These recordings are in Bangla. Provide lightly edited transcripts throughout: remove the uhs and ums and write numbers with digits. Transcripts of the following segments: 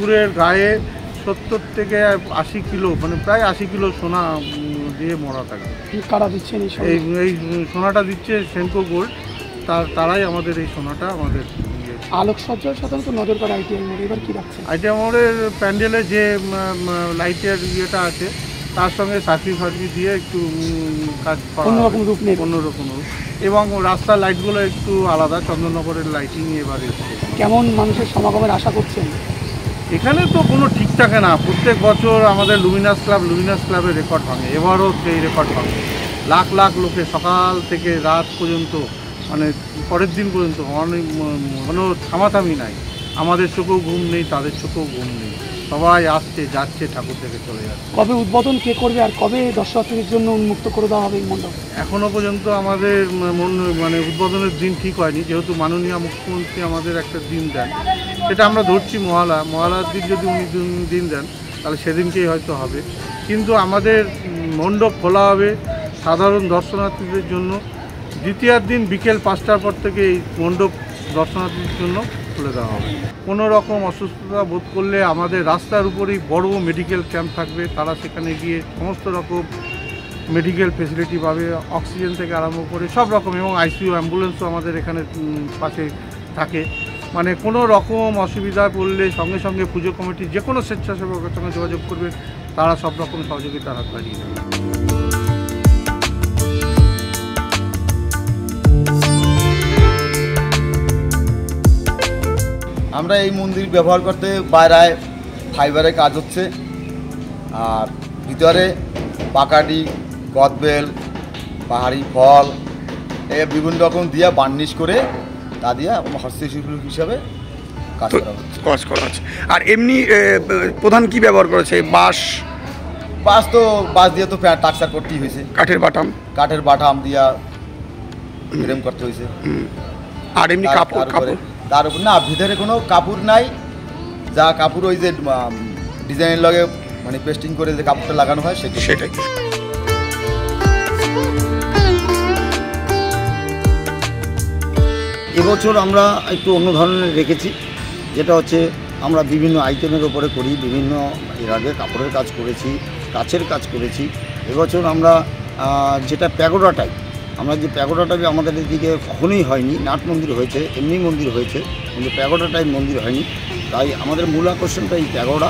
ঠাকুরের গায়ে 70 থেকে 80 কিলো, মানে প্রায় 80 কিলো সোনা দিয়ে মরা থাকে। কারা দিচ্ছেন এই সোনাটা দিচ্ছে সেনকো গোল্ড, তারাই আমাদের এই সোনাটা আমাদের। আলোকসজ্জার সাধারণত নজর কাড়ে আইটিআই মোড়ে, এবার কী রাখছেন? আইটিআই মোড়ের প্যান্ডেলে যে লাইটের ইয়েটা আছে তার সঙ্গে সার্কিট দিয়ে একটু কাজ করা, অন্যরকম রূপ নেই, অন্যরকম রূপ, এবং রাস্তার লাইটগুলো একটু আলাদা, চন্দননগরের লাইটিং এবার এসছে। কেমন মানুষের সমাগমের আশা করছেন? এখানে তো কোনো ঠিক থাকে না, প্রত্যেক বছর আমাদের লুমিনাস ক্লাবের রেকর্ড ভাঙে, এবারও সেই রেকর্ড ভাঙে। লাখ লাখ লোকে সকাল থেকে রাত পর্যন্ত, মানে পরের দিন পর্যন্ত অনেক, কোনো থামাথামি নাই। আমাদের চোখেও ঘুম নেই, তাদের চোখেও ঘুম নেই, সবাই আসছে যাচ্ছে, ঠাকুর থেকে চলে যাচ্ছে। কবে উদ্বোধন কে করবে আর কবে দর্শনার্থীদের জন্য উন্মুক্ত করে দেওয়া হবে এই মণ্ডপ? এখনও পর্যন্ত আমাদের মানে উদ্বোধনের দিন ঠিক হয়নি, যেহেতু মাননীয় মুখ্যমন্ত্রী আমাদের একটা দিন দেন, সেটা আমরা ধরছি মহালয়ার দিন। যদি উনি দিন দেন তাহলে সেদিনকেই হয়তো হবে, কিন্তু আমাদের মণ্ডপ খোলা হবে সাধারণ দর্শনার্থীদের জন্য। দ্বিতীয়ার দিন বিকেল 5টার পর থেকে এই মণ্ডপ দর্শনার্থীদের জন্য খুলে দেওয়া হবে। কোনো রকম অসুস্থতা বোধ করলে আমাদের রাস্তার উপরেই বড় মেডিকেল ক্যাম্প থাকবে, তারা সেখানে গিয়ে সমস্ত রকম মেডিকেল ফেসিলিটি পাবে, অক্সিজেন থেকে আরম্ভ করে সব রকম, এবং আইসিইউ অ্যাম্বুলেন্সও আমাদের এখানে পাশে থাকে। মানে কোনো রকম অসুবিধায় পড়লে সঙ্গে সঙ্গে পুজো কমিটি যে কোনো স্বেচ্ছাসেবকের সঙ্গে যোগাযোগ করবে, তারা সব রকম সহযোগিতার হাত বাড়িয়ে দেবে। আমরা এই মন্দির ব্যবহার করতে বাইরায় ফাইবারের কাজ হচ্ছে, আর ভিতরে পাকাটি, কদবেল, পাহাড়ি ফল বিভিন্ন রকম দিয়ে বার্নিশ করে তা দিয়ে হস্তশিল্প হিসাবে কাজ করা হচ্ছে। আর এমনি প্রধান কি ব্যবহার করেছে? বাঁশ দিয়ে তো টাকচার করতেই হয়েছে, কাঠের বাটাম দিয়া ফ্রেম করতে হয়েছে। আর এমনি কাপড় তার উপর না, ভিতরে কোনো কাপড় নাই, যা কাপড় ওই যে ডিজাইনের লগে মানে পেস্টিং করে যে কাপড়টা লাগানো হয় সেটাই। এবছর আমরা একটু অন্য ধরনের রেখেছি, যেটা হচ্ছে আমরা বিভিন্ন আইটেমের ওপরে করি। বিভিন্ন এর আগে কাপড়ের কাজ করেছি, কাচের কাজ করেছি। এবছর আমরা যেটা প্যাগোডা টাইপ, আমরা যে প্যাগোডা টাইপে আমাদের এদিকে কখনোই হয়নি, নাট মন্দির হয়েছে, এমনি মন্দির হয়েছে, কিন্তু প্যাগোডা টাইপ মন্দির হয়নি। তাই আমাদের মূল আকর্ষণটা এই প্যাগোডা,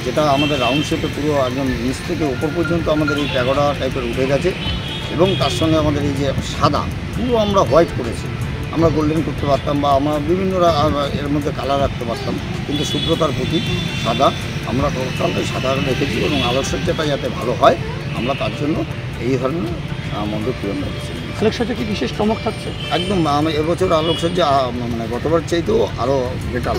যেটা আমাদের রাউন্ড শেপে পুরো একদম নিচ থেকে ওপর পর্যন্ত আমাদের এই প্যাগোডা টাইপের উঠে গেছে, এবং তার সঙ্গে আমাদের এই যে সাদা পুরো আমরা হোয়াইট করেছি। আমরা গোল্ডেন করতে পারতাম বা আমরা বিভিন্ন এর মধ্যে কালার রাখতে পারতাম, কিন্তু শুভ্রতার প্রতি সাদা আমরা টোটালটাই সাদা রেখেছি, এবং আলোকসজ্জাটা যাতে ভালো হয় আমরা তার জন্য এই ধরনের মণ্ডপ পূরণ রেখেছি। আলোকসজ্জা কি বিশেষ চমক থাকছে? একদম এবছর আলোকসজ্জা মানে গতবার চাইতেও আরও বেটার।